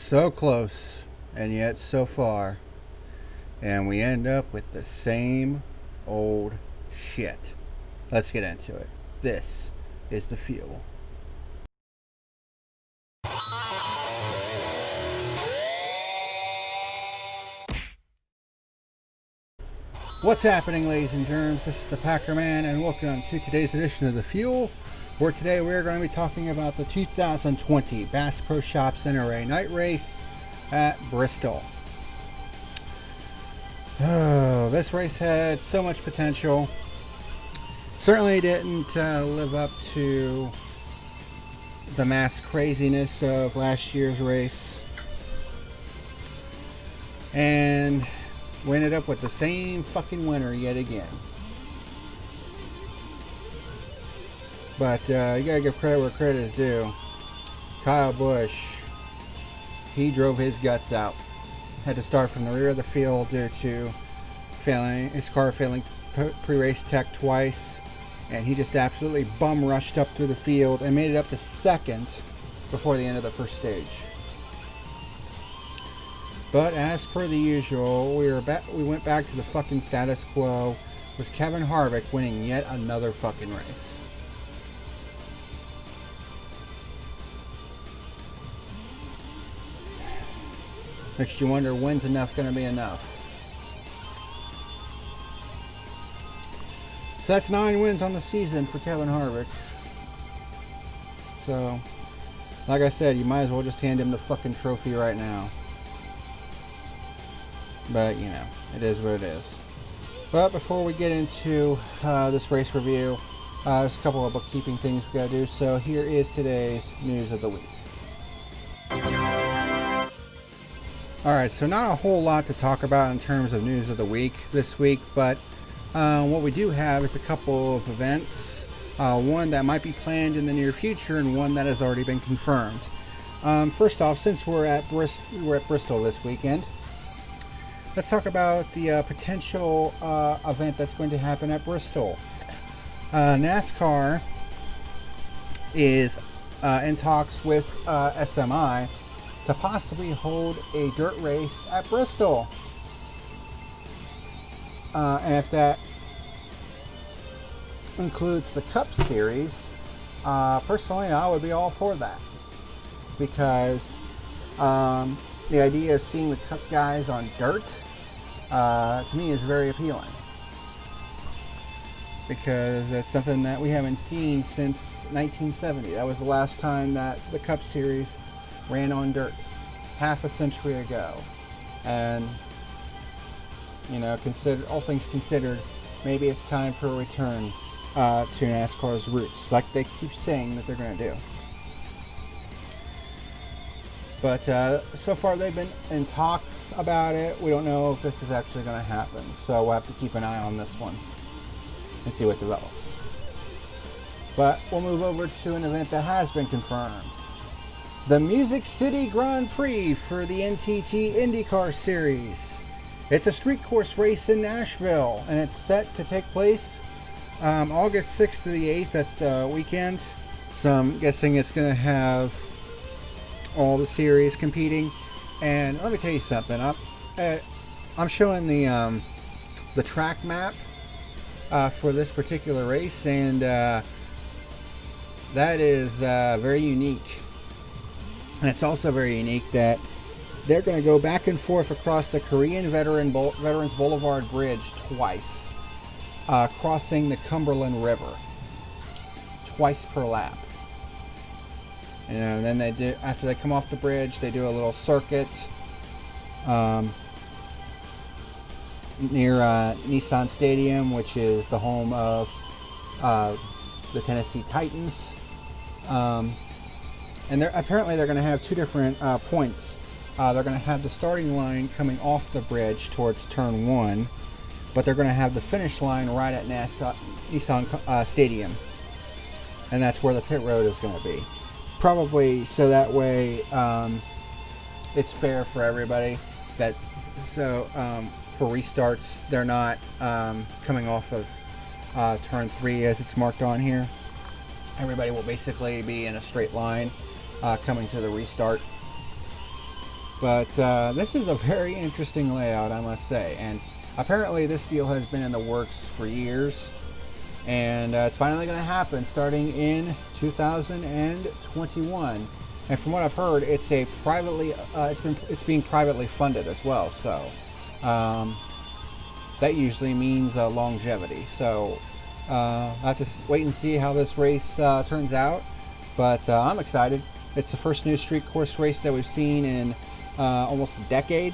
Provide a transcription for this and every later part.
So close, and yet so far. And we end up with the same old shit. Let's get into it. This is the fuel. What's happening, ladies and germs? This is the Packerman, and welcome to today's edition of The Fuel, where today we're going to be talking about the 2020 Bass Pro Shops NRA Night Race at Bristol. Oh, this race had so much potential. Certainly didn't live up to the mass craziness of last year's race. And we ended up with the same fucking winner yet again. But you gotta give credit where credit is due. Kyle Busch, he drove his guts out. Had to start from the rear of the field due to his car failing pre-race tech twice, and he just absolutely bum rushed up through the field and made it up to second before the end of the first stage. But as per the usual, we went back to the fucking status quo with Kevin Harvick winning yet another fucking race. Makes you wonder, when's enough going to be enough? So that's 9 wins on the season for Kevin Harvick. So, like I said, you might as well just hand him the fucking trophy right now. But, you know, it is what it is. But before we get into this race review, there's a couple of bookkeeping things we gotta do. So here is today's news of the week. Alright, so not a whole lot to talk about in terms of news of the week this week, but what we do have is a couple of events. One that might be planned in the near future and one that has already been confirmed. First off, since we're at Bristol this weekend, let's talk about the potential event that's going to happen at Bristol. NASCAR is in talks with SMI to possibly hold a dirt race at Bristol. And if that includes the Cup Series, personally I would be all for that. Because the idea of seeing the Cup guys on dirt, to me, is very appealing. Because it's something that we haven't seen since 1970. That was the last time that the Cup Series ran on dirt, half a century ago. And, you know, all things considered, maybe it's time for a return to NASCAR's roots, like they keep saying that they're going to do. But so far they've been in talks about it. We don't know if this is actually going to happen, so we'll have to keep an eye on this one and see what develops. But we'll move over to an event that has been confirmed. The Music City Grand Prix for the NTT IndyCar Series. It's a street course race in Nashville, and it's set to take place August 6th to the 8th. That's the weekend. So I'm guessing it's going to have all the series competing. And let me tell you something. I'm showing the track map for this particular race, and that is very unique. And it's also very unique that they're going to go back and forth across the Korean Veterans Boulevard Bridge twice, crossing the Cumberland River twice per lap. And then they do, after they come off the bridge, they do a little circuit near Nissan Stadium, which is the home of the Tennessee Titans. And apparently they're going to have two different points. They're going to have the starting line coming off the bridge towards turn 1, but they're going to have the finish line right at Nissan Stadium. And that's where the pit road is going to be. Probably so that way it's fair for everybody. For restarts, they're not coming off of turn 3 as it's marked on here. Everybody will basically be in a straight line coming to the restart. But this is a very interesting layout, I must say. And apparently this deal has been in the works for years. And it's finally going to happen starting in 2021. And from what I've heard, it's a privately, it's being privately funded as well. So that usually means longevity. So I'll have to wait and see how this race turns out. But I'm excited. It's the first new street course race that we've seen in almost a decade.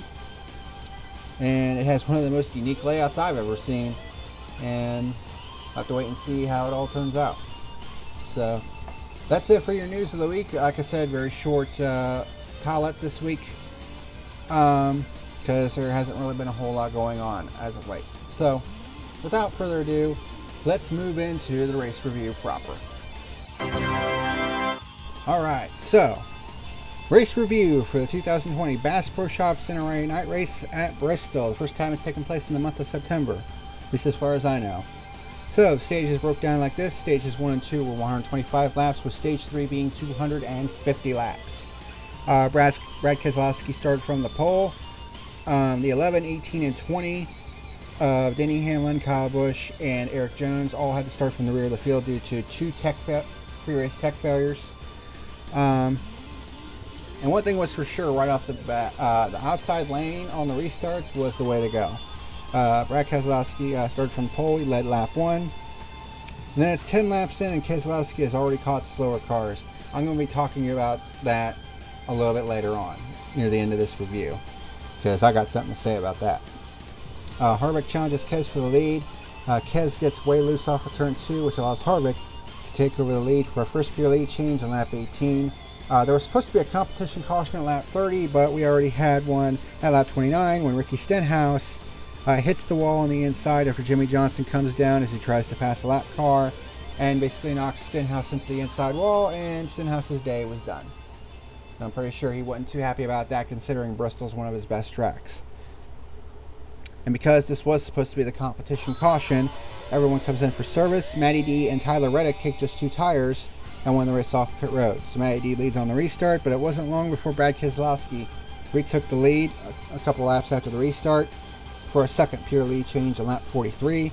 And it has one of the most unique layouts I've ever seen. And I'll have to wait and see how it all turns out. So that's it for your news of the week. Like I said, very short palette this week. Because there hasn't really been a whole lot going on as of late. So without further ado, let's move into the race review proper. Alright, so race review for the 2020 Bass Pro Shops NRA night race at Bristol. The first time it's taken place in the month of September, at least as far as I know. So the stages broke down like this. Stages 1 and 2 were 125 laps, with stage 3 being 250 laps. Brad Keselowski started from the pole. The 11, 18, and 20 of Denny Hamlin, Kyle Busch, and Eric Jones all had to start from the rear of the field due to two pre-race tech failures. And one thing was for sure right off the bat, the outside lane on the restarts was the way to go. Brad Keselowski started from pole. He led lap 1. And then it's 10 laps in, and Keselowski has already caught slower cars. I'm going to be talking about that a little bit later on, near the end of this review, because I got something to say about that. Harvick challenges Kes for the lead. Kes gets way loose off of turn 2, which allows Harvick to take over the lead for a first pure lead change on lap 18. There was supposed to be a competition caution at lap 30, but we already had one at lap 29 when Ricky Stenhouse hits the wall on the inside after Jimmy Johnson comes down as he tries to pass a lap car and basically knocks Stenhouse into the inside wall, and Stenhouse's day was done. I'm pretty sure he wasn't too happy about that, considering Bristol's one of his best tracks. And because this was supposed to be the competition caution, everyone comes in for service. Matty D and Tyler Reddick take just 2 tires and win the race off pit road. So Matty D leads on the restart, but it wasn't long before Brad Keselowski retook the lead a couple laps after the restart for a second pure lead change on lap 43.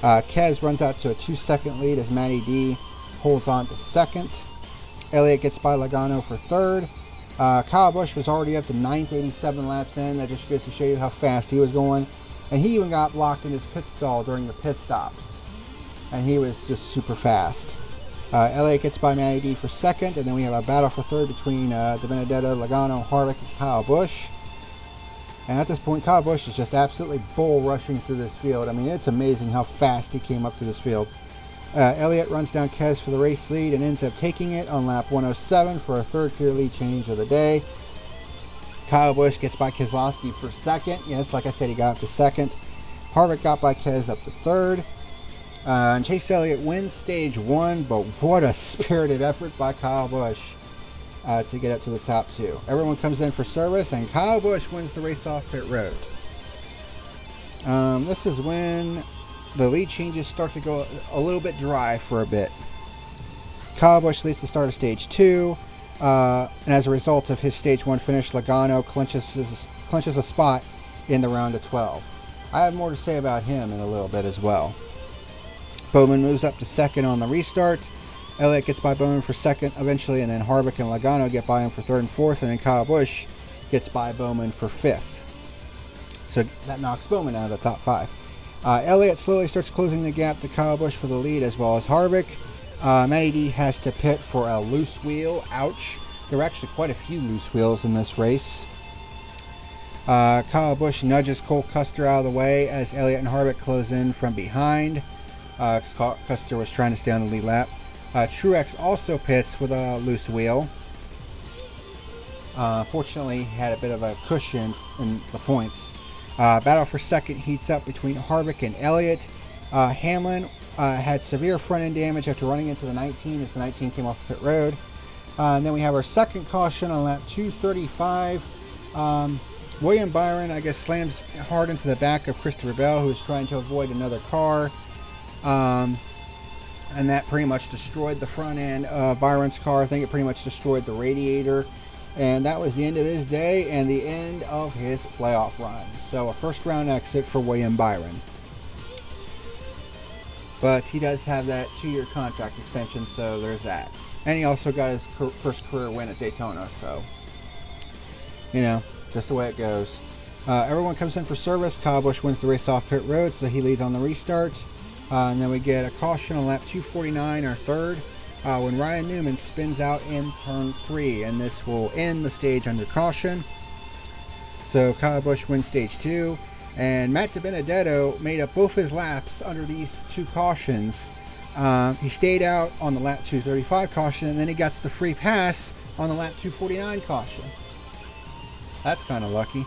Kes runs out to a 2-second lead as Matty D holds on to second. Elliott gets by Logano for third. Kyle Busch was already up to 9th, 87 laps in. That just goes to show you how fast he was going. And he even got blocked in his pit stall during the pit stops. And he was just super fast. Elliott gets by Matty D for second, and then we have a battle for third between DiBenedetto, Logano, Harvick, and Kyle Busch. And at this point, Kyle Busch is just absolutely bull rushing through this field. I mean, it's amazing how fast he came up to this field. Elliott runs down Kes for the race lead and ends up taking it on lap 107 for a third pure lead change of the day. Kyle Busch gets by Keselowski for second. Yes, like I said, he got up to second. Harvick got by Kes up to third. And Chase Elliott wins stage 1, but what a spirited effort by Kyle Busch to get up to the top 2. Everyone comes in for service, and Kyle Busch wins the race off pit road. This is when the lead changes start to go a little bit dry for a bit. Kyle Busch leads the start of stage 2, and as a result of his stage 1 finish, Logano clinches a spot in the round of 12. I have more to say about him in a little bit as well. Bowman moves up to second on the restart. Elliott gets by Bowman for second eventually, and then Harvick and Logano get by him for third and fourth, and then Kyle Busch gets by Bowman for fifth. So that knocks Bowman out of the top 5. Elliott slowly starts closing the gap to Kyle Busch for the lead, as well as Harvick. Matty D has to pit for a loose wheel. Ouch. There were actually quite a few loose wheels in this race. Kyle Busch nudges Cole Custer out of the way as Elliott and Harvick close in from behind. Custer was trying to stay on the lead lap. Truex also pits with a loose wheel. Fortunately, he had a bit of a cushion in the points. Battle for second heats up between Harvick and Elliott. Hamlin had severe front end damage after running into the 19 as the 19 came off the pit road. And then we have our second caution on lap 235. William Byron, I guess, slams hard into the back of Christopher Bell, who was trying to avoid another car. And that pretty much destroyed the front end of Byron's car. I think it pretty much destroyed the radiator And that was the end of his day and the end of his playoff run. So a first round exit for William Byron. But he does have that 2-year contract extension, so there's that. And he also got his first career win at Daytona, so, you know, just the way it goes. Everyone comes in for service. Kyle Busch wins the race off pit road, so he leads on the restart. And then we get a caution on lap 249, our third, when Ryan Newman spins out in turn 3, and this will end the stage under caution. So Kyle Busch wins stage 2, and Matt DiBenedetto made up both his laps under these 2 cautions. He stayed out on the lap 235 caution, and then he got to the free pass on the lap 249 caution. That's kind of lucky.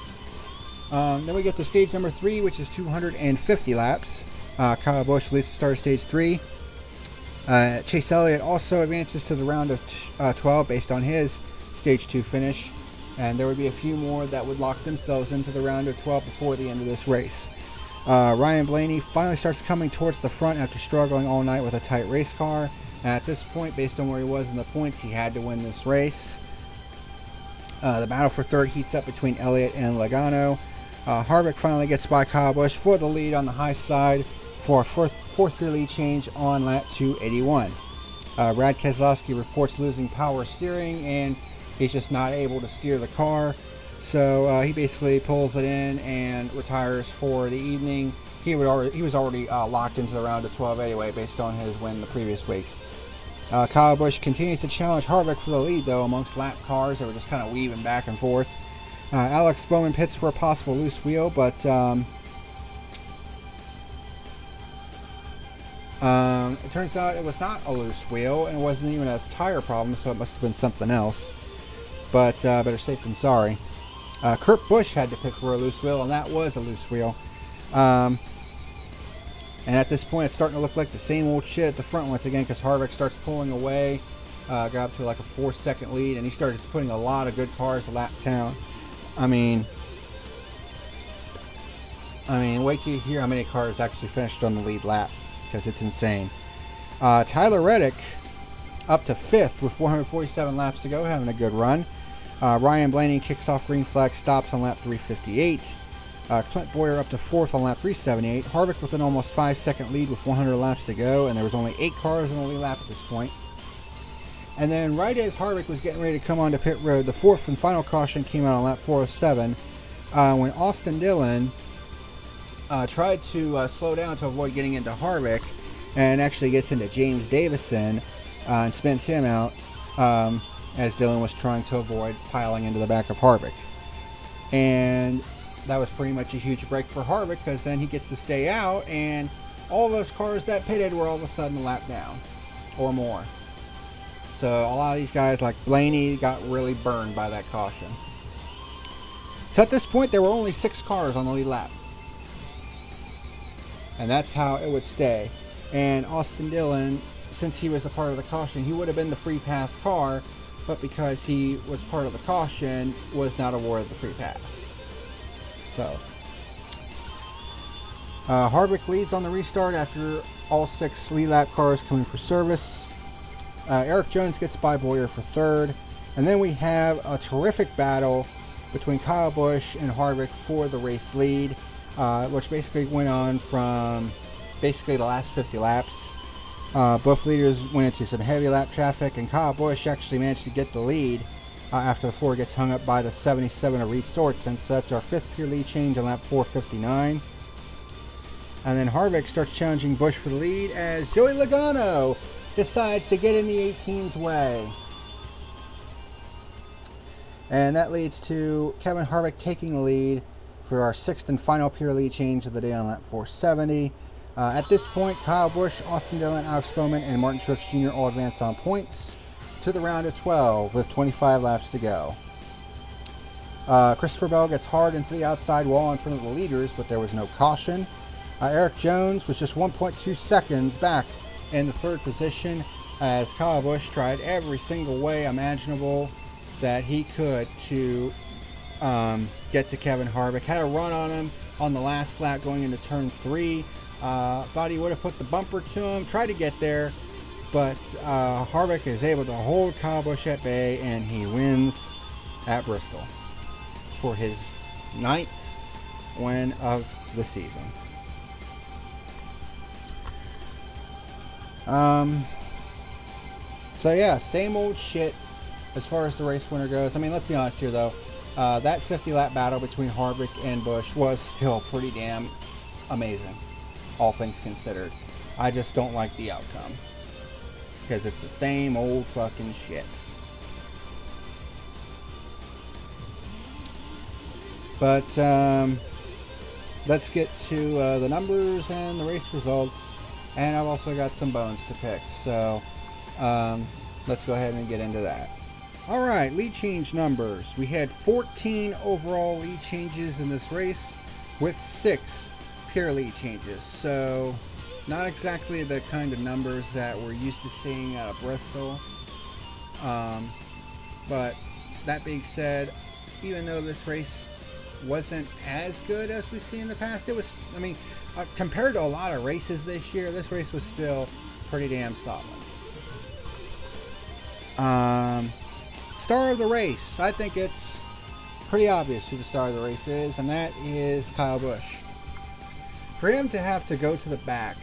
Then we get to stage number 3, which is 250 laps. Kyle Busch leads the start of stage 3. Chase Elliott also advances to the round of 12 based on his stage 2 finish. And there would be a few more that would lock themselves into the round of 12 before the end of this race. Ryan Blaney finally starts coming towards the front after struggling all night with a tight race car. And at this point, based on where he was in the points, he had to win this race. The battle for third heats up between Elliott and Logano. Harvick finally gets by Kyle Busch for the lead on the high side for a fourth gear lead change on lap 281. Brad Keselowski reports losing power steering, and he's just not able to steer the car. So he basically pulls it in and retires for the evening. He was already locked into the round of 12 anyway, based on his win the previous week. Kyle Busch continues to challenge Harvick for the lead, though, amongst lap cars that were just kind of weaving back and forth. Alex Bowman pits for a possible loose wheel, but it turns out it was not a loose wheel, and it wasn't even a tire problem, so it must have been something else. But better safe than sorry. Kurt Busch had to pick for a loose wheel, and that was a loose wheel. And at this point, it's starting to look like the same old shit at the front once again, because Harvick starts pulling away, got up to like a 4-second lead, and he started putting a lot of good cars to lap down. I mean, wait till you hear how many cars actually finished on the lead lap, because it's insane. Tyler Reddick up to 5th with 447 laps to go, having a good run. Ryan Blaney kicks off green flag stops on lap 358. Clint Boyer up to 4th on lap 378. Harvick with an almost 5-second lead with 100 laps to go, and there was only 8 cars on the lead lap at this point. And then right as Harvick was getting ready to come onto pit road, the 4th and final caution came out on lap 407 when Austin Dillon tried to slow down to avoid getting into Harvick, and actually gets into James Davison and spins him out as Dillon was trying to avoid piling into the back of Harvick. And that was pretty much a huge break for Harvick, because then he gets to stay out, and all those cars that pitted were all of a sudden a lap down or more. So a lot of these guys like Blaney got really burned by that caution. So at this point, there were only 6 cars on the lead lap. And that's how it would stay. And Austin Dillon, since he was a part of the caution, he would have been the free pass car, but because he was part of the caution, was not awarded the free pass. So Harvick leads on the restart after all 6 lead lap cars coming for service. Eric Jones gets by Boyer for 3rd. And then we have a terrific battle between Kyle Busch and Harvick for the race lead, which basically went on from basically the last 50 laps. Both leaders went into some heavy lap traffic, and Kyle Busch actually managed to get the lead after the 4 gets hung up by the 77 of Reed Sorensen. So that's our 5th pure lead change on lap 459. And then Harvick starts challenging Busch for the lead as Joey Logano decides to get in the 18's way. And that leads to Kevin Harvick taking the lead for our 6th and final pure lead change of the day on lap 470. At this point, Kyle Busch, Austin Dillon, Alex Bowman, and Martin Truex Jr. all advance on points to the round of 12 with 25 laps to go. Christopher Bell gets hard into the outside wall in front of the leaders, but there was no caution. Eric Jones was just 1.2 seconds back in the 3rd position as Kyle Busch tried every single way imaginable that he could to get to Kevin Harvick. Had a run on him on the last lap going into turn 3. Thought he would have put the bumper to him, tried to get there, but Harvick is able to hold Kyle Busch at bay, and he wins at Bristol for his 9th win of the season. So yeah, same old shit as far as the race winner goes. I mean, let's be honest here though. That 50-lap battle between Harvick and Busch was still pretty damn amazing, all things considered. I just don't like the outcome because it's the same old fucking shit. But let's get to the numbers and the race results, and I've also got some bones to pick, so let's go ahead and get into that. Alright, lead change numbers. We had 14 overall lead changes in this race with 6 pure lead changes, so not exactly the kind of numbers that we're used to seeing out of Bristol. But that being said, even though this race wasn't as good as we've seen in the past, it was, I mean, compared to a lot of races this year, this race was still pretty damn solid. Star of the race, I think it's pretty obvious who the star of the race is, and that is Kyle Busch. For him to have to go to the back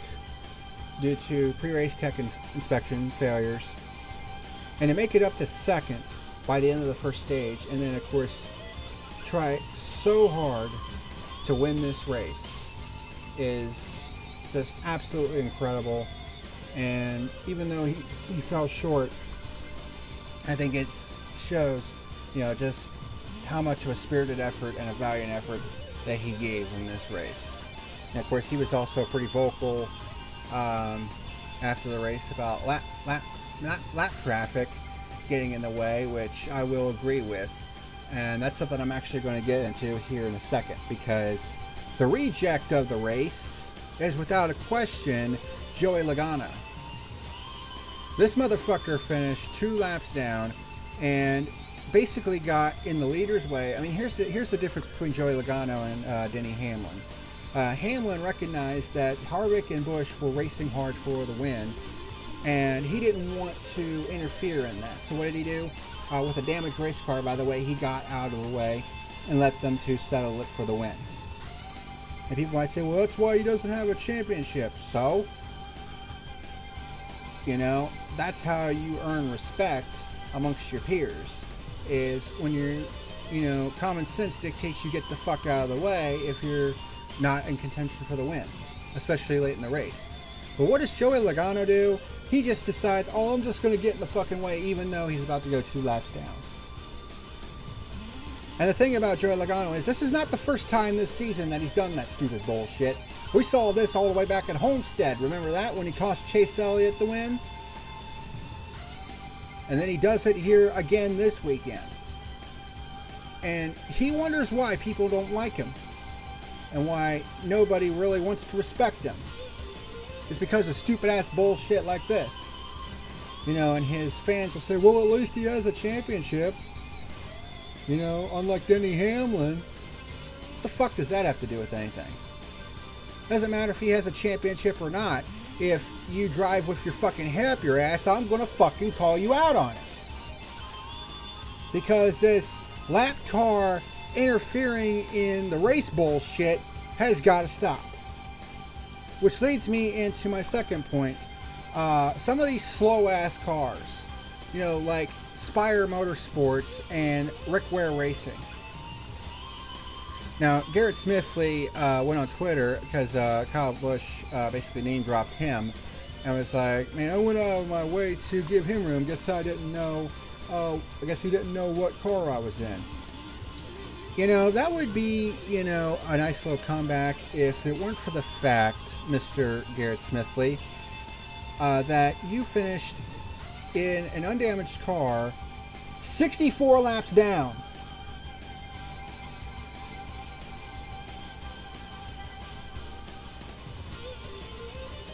due to pre-race tech inspection failures, and to make it up to second by the end of the first stage, and then of course try so hard to win this race, is just absolutely incredible. And even though he fell short, I think it shows, you know, just how much of a spirited effort and a valiant effort that he gave in this race. And of course, he was also pretty vocal after the race about lap traffic getting in the way, which I will agree with. And that's something I'm actually going to get into here in a second, because the reject of the race is without a question Joey Logano. This motherfucker finished 2 laps down and basically got in the leader's way. I mean, here's the difference between Joey Logano and Denny Hamlin. Hamlin recognized that Harvick and Busch were racing hard for the win, and he didn't want to interfere in that. So what did he do? With a damaged race car, by the way, he got out of the way and let them two settle it for the win. And people might say, well, that's why he doesn't have a championship. So, you know, that's how you earn respect amongst your peers, is when you're, you know, common sense dictates you get the fuck out of the way if you're not in contention for the win, especially late in the race. But what does Joey Logano do? He just decides, oh, I'm just going to get in the fucking way, even though he's about to go 2 laps down. And the thing about Joey Logano is this is not the first time this season that he's done that stupid bullshit. We saw this all the way back at Homestead. Remember that, when he cost Chase Elliott the win? And then he does it here again this weekend. And he wonders why people don't like him, and why nobody really wants to respect him. It's because of stupid ass bullshit like this. You know, and his fans will say, well, at least he has a championship. You know, unlike Denny Hamlin. What the fuck does that have to do with anything? Doesn't matter if he has a championship or not. If you drive with your fucking head up your ass, I'm gonna fucking call you out on it. Because this lap car interfering in the race bullshit has got to stop. Which leads me into my second point. Some of these slow ass cars, you know, like Spire Motorsports and Rick Ware Racing. Now, Garrett Smithley went on Twitter because Kyle Busch basically name dropped him and was like, man, I went out of my way to give him room. Guess I didn't know. I guess he didn't know what car I was in. You know, that would be, you know, a nice little comeback if it weren't for the fact, Mr. Garrett Smithley, that you finished in an undamaged car 64 laps down.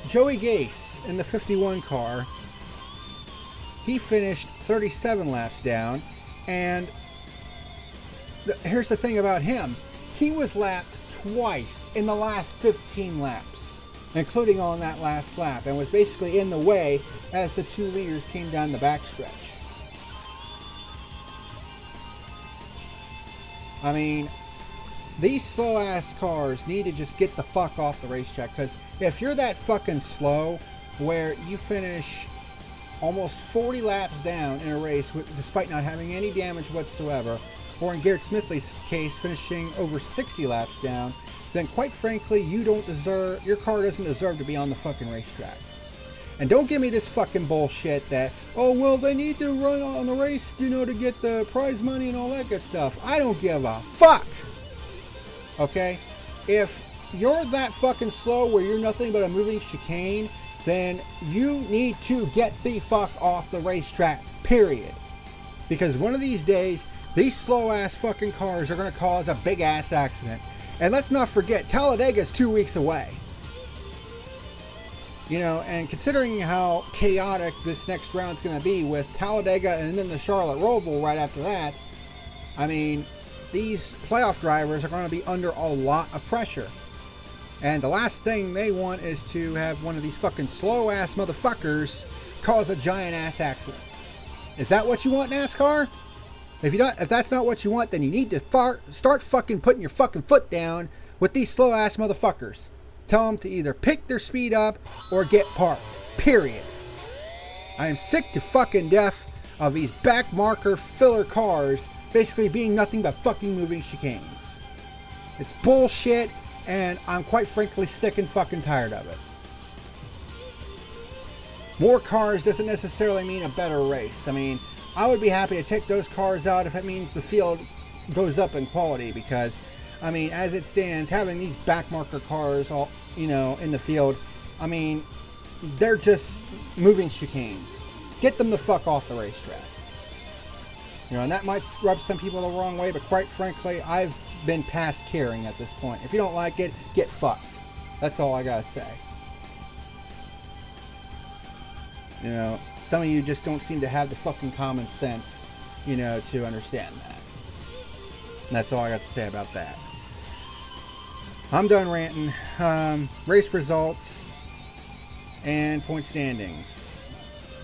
Joey Gase in the 51 car, he finished 37 laps down, and here's the thing about him. He was lapped twice in the last 15 laps, including on that last lap, and was basically in the way as the 2 leaders came down the backstretch. I mean, these slow-ass cars need to just get the fuck off the racetrack, because if you're that fucking slow where you finish almost 40 laps down in a race despite not having any damage whatsoever, or in Garrett Smithley's case, finishing over 60 laps down, then quite frankly, your car doesn't deserve to be on the fucking racetrack. And don't give me this fucking bullshit that, oh, well, they need to run on the race, to get the prize money and all that good stuff. I don't give a fuck. Okay? If you're that fucking slow where you're nothing but a moving chicane, then you need to get the fuck off the racetrack, period. Because one of these days, these slow-ass fucking cars are going to cause a big-ass accident. And let's not forget, Talladega's 2 weeks away. And considering how chaotic this next round's going to be with Talladega and then the Charlotte Roval right after that, I mean, these playoff drivers are going to be under a lot of pressure. And the last thing they want is to have one of these fucking slow-ass motherfuckers cause a giant-ass accident. Is that what you want, NASCAR? If that's not what you want, then you need to start fucking putting your fucking foot down with these slow-ass motherfuckers. Tell them to either pick their speed up or get parked. Period. I am sick to fucking death of these back marker filler cars basically being nothing but fucking moving chicanes. It's bullshit, and I'm quite frankly sick and fucking tired of it. More cars doesn't necessarily mean a better race. I mean, I would be happy to take those cars out if it means the field goes up in quality, because, I mean, as it stands, having these backmarker cars all, in the field, I mean, they're just moving chicanes. Get them the fuck off the racetrack. And that might rub some people the wrong way, but quite frankly, I've been past caring at this point. If you don't like it, get fucked. That's all I gotta say. Some of you just don't seem to have the fucking common sense, to understand that. And that's all I got to say about that. I'm done ranting. Race results and point standings.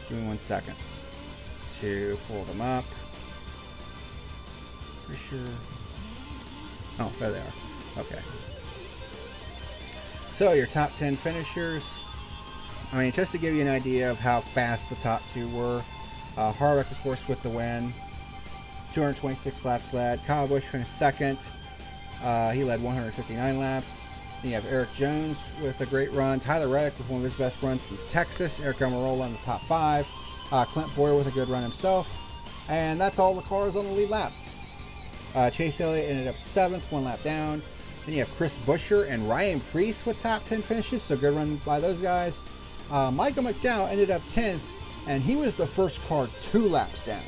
Give me 1 second to pull them up. Pretty sure. Oh, there they are. Okay. So your top 10 finishers. I mean, just to give you an idea of how fast the top two were. Harvick, of course, with the win. 226 laps led. Kyle Busch finished second. He led 159 laps. Then you have Eric Jones with a great run. Tyler Reddick with one of his best runs since Texas. Eric Almirola in the top 5. Clint Boyer with a good run himself. And that's all the cars on the lead lap. Chase Elliott ended up 7th, 1 lap down. Then you have Chris Buescher and Ryan Preece with top 10 finishes, so good run by those guys. Michael McDowell ended up 10th, and he was the first car 2 laps down.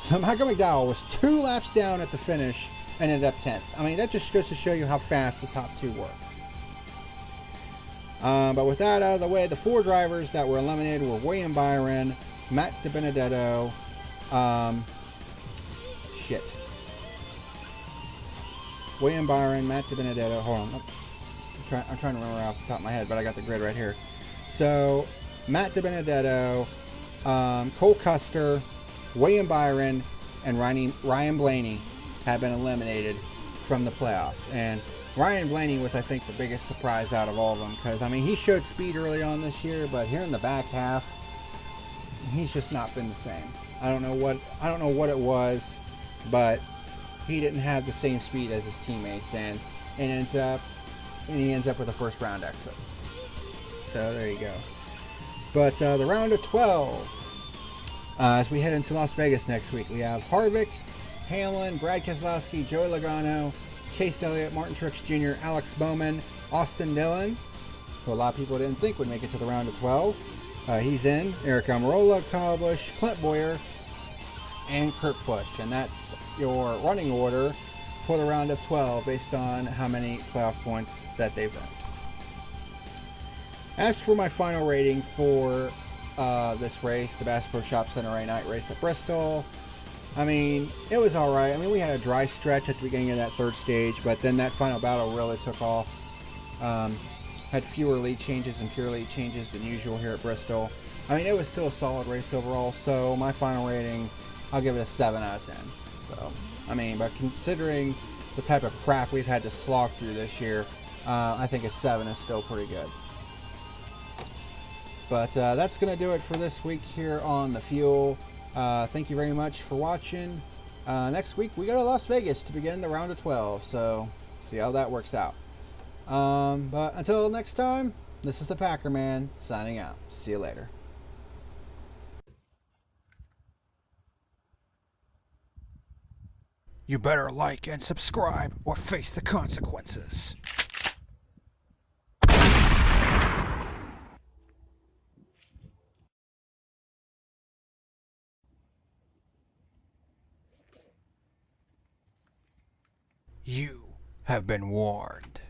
So Michael McDowell was 2 laps down at the finish and ended up 10th. I mean, that just goes to show you how fast the top 2 were. But with that out of the way, the 4 drivers that were eliminated were William Byron, Matt DiBenedetto, William Byron, Matt DiBenedetto. Hold on. I'm trying to remember off the top of my head, but I got the grid right here. So, Matt DiBenedetto, Cole Custer, William Byron, and Ryan Blaney have been eliminated from the playoffs. And Ryan Blaney was, I think, the biggest surprise out of all of them, because, I mean, he showed speed early on this year, but here in the back half, he's just not been the same. I don't know what it was, but he didn't have the same speed as his teammates, and he ends up with a first round exit. So there you go. But the round of 12, as we head into Las Vegas next week, we have Harvick, Hamlin, Brad Keselowski, Joey Logano, Chase Elliott, Martin Truex Jr., Alex Bowman, Austin Dillon, who a lot of people didn't think would make it to the round of 12. He's in. Eric Almirola, Kyle Busch, Clint Boyer, and Kurt Busch. And that's your running order for the round of 12 based on how many playoff points that they've earned. As for my final rating for this race, the Bass Pro Shops NRA night race at Bristol, I mean, it was alright. I mean, we had a dry stretch at the beginning of that third stage, but then that final battle really took off. Had fewer lead changes and pure lead changes than usual here at Bristol. I mean, it was still a solid race overall, so my final rating, I'll give it a 7 out of 10. So, I mean, but considering the type of crap we've had to slog through this year, I think a 7 is still pretty good. But that's going to do it for this week here on the Fuel. Thank you very much for watching. Next week, we go to Las Vegas to begin the round of 12. So, see how that works out. But until next time, this is the Packer Man signing out. See you later. You better like and subscribe or face the consequences. You have been warned.